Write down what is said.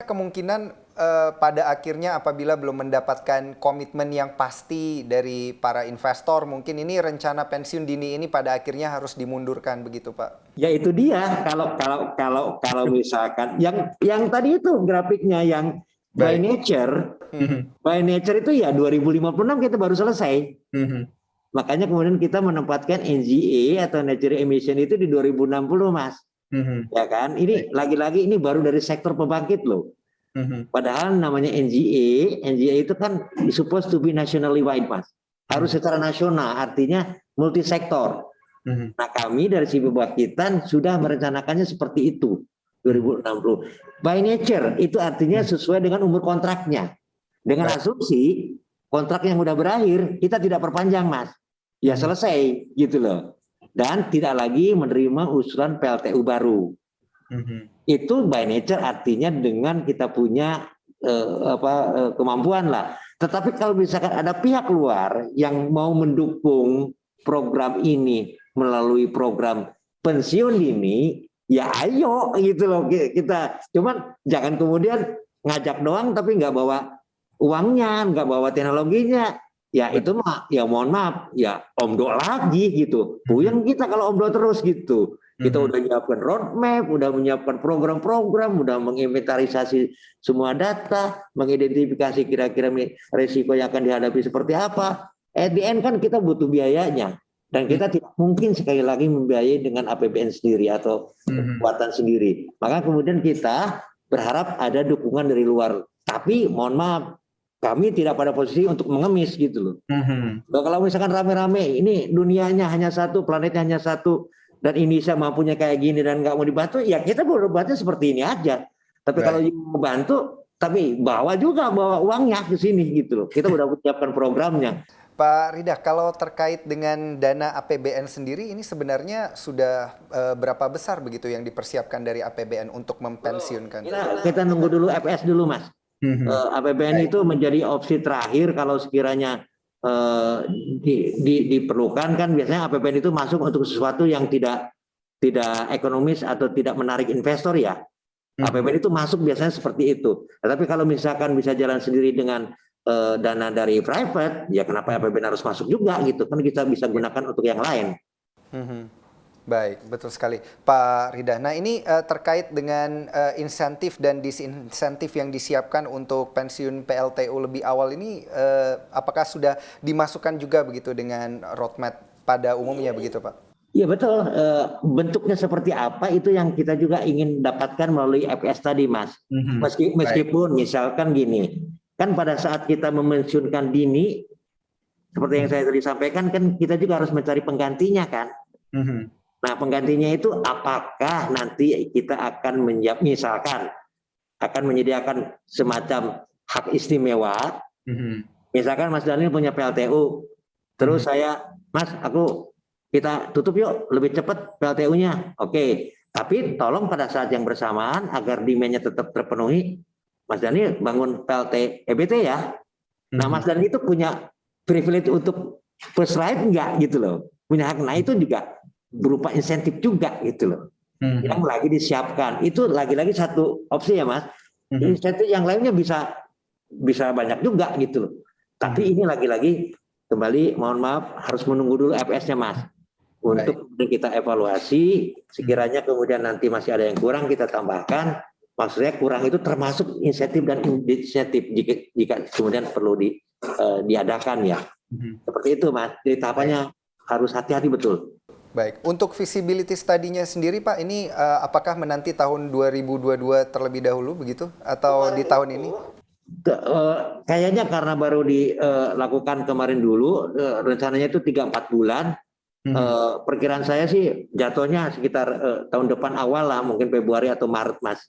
Kemungkinan pada akhirnya apabila belum mendapatkan komitmen yang pasti dari para investor, mungkin ini rencana pensiun dini ini pada akhirnya harus dimundurkan begitu, Pak? Ya itu dia, kalau misalkan yang tadi itu grafiknya yang by Baik. nature, Mhm. by nature itu ya 2056 kita baru selesai. Mhm. Makanya kemudian kita menempatkan NGA atau natural emission itu di 2060, Mas. Mhm. Ya kan? Ini lagi-lagi ini baru dari sektor pembangkit loh. Mhm. Padahal namanya NGA itu kan supposed to be nationally wide, Mas. Harus secara nasional, artinya multisektor. Mhm. Nah, kami dari sisi pembangkitan sudah merencanakannya seperti itu, 2060. By nature, itu artinya sesuai dengan umur kontraknya. Dengan Baik. asumsi, kontrak yang sudah berakhir, kita tidak perpanjang, Mas. Ya Mhm. selesai, gitu loh. Dan tidak lagi menerima usulan PLTU baru. Mhm. Itu by nature artinya dengan kita punya kemampuan lah. Tetapi kalau misalkan ada pihak luar yang mau mendukung program ini melalui program pensiun dini, ya ayo gitu loh kita. Cuman jangan kemudian ngajak doang tapi nggak bawa uangnya, nggak bawa teknologinya. Ya itu mah, ya mohon maaf, ya omdo lagi gitu. Puyeng kita kalau omdo terus gitu. Kita Mhm. udah menyiapkan roadmap, udah menyiapkan program-program, udah menginventarisasi semua data, mengidentifikasi kira-kira risiko yang akan dihadapi seperti apa. At the end kan kita butuh biayanya. Dan kita tidak mungkin sekali lagi membiayai dengan APBN sendiri atau Mhm. kekuatan sendiri. Maka kemudian kita berharap ada dukungan dari luar. Tapi mohon maaf, kami tidak pada posisi untuk mengemis gitu loh. Mhm. Kalau misalkan rame-rame, ini dunianya hanya satu, planetnya hanya satu, dan Indonesia mampunya kayak gini dan nggak mau dibantu, ya kita berdebatnya seperti ini aja. Tapi kalau Baik. mau bantu, tapi bawa uangnya ke sini gitu loh. Kita udah menyiapkan programnya. Pak Rida, kalau terkait dengan dana APBN sendiri, ini sebenarnya sudah berapa besar begitu yang dipersiapkan dari APBN untuk mempensiunkan? Kita nunggu dulu FS dulu, Mas. Mhm. APBN Baik. itu menjadi opsi terakhir kalau sekiranya diperlukan. Kan biasanya APBN itu masuk untuk sesuatu yang tidak ekonomis atau tidak menarik investor ya. Mhm. APBN itu masuk biasanya seperti itu. Tapi kalau misalkan bisa jalan sendiri dengan dana dari private, ya kenapa APBN harus masuk juga gitu? Kan kita bisa gunakan untuk yang lain. Mhm. Baik, betul sekali, Pak Rida. Nah, ini terkait dengan insentif dan disinsentif yang disiapkan untuk pensiun PLTU lebih awal ini, apakah sudah dimasukkan juga begitu dengan roadmap pada umumnya begitu, Pak? Iya betul, bentuknya seperti apa itu yang kita juga ingin dapatkan melalui FS tadi, Mas. Mhm. Baik. Meskipun misalkan gini, kan pada saat kita memensiunkan dini, seperti yang saya tadi sampaikan, kan kita juga harus mencari penggantinya kan. Mhm. Nah penggantinya itu apakah nanti kita akan misalkan akan menyediakan semacam hak istimewa, Mhm. misalkan Mas Daniel punya PLTU, Mhm. terus Mas kita tutup yuk lebih cepat PLTU-nya. Oke, tapi tolong pada saat yang bersamaan agar demand-nya tetap terpenuhi, Mas Dani bangun PLT EBT ya. Nah, Mhm. Mas Dani itu punya privilege untuk first right enggak gitu loh. Punya hak. Nah, itu juga berupa insentif juga gitu loh. Yang Mhm. lagi disiapkan. Itu lagi-lagi satu opsi ya, Mas. Mhm. Insentif yang lainnya bisa banyak juga gitu loh. Tapi Mhm. ini lagi-lagi kembali mohon maaf harus menunggu dulu FS-nya, Mas. Baik. Untuk kita evaluasi, Mhm. sekiranya kemudian nanti masih ada yang kurang kita tambahkan. Maksudnya kurang itu termasuk insentif dan insentif jika kemudian perlu diadakan ya. Mhm. Seperti itu, Mas. Jadi Baik. tahapannya harus hati-hati betul. Baik, untuk visibility study-nya sendiri Pak, ini apakah menanti tahun 2022 terlebih dahulu begitu atau di tahun ini? Kayaknya karena baru dilakukan kemarin dulu, rencananya itu 3-4 bulan. Mhm. Perkiraan saya sih jatuhnya sekitar tahun depan awal lah, mungkin Februari atau Maret, Mas.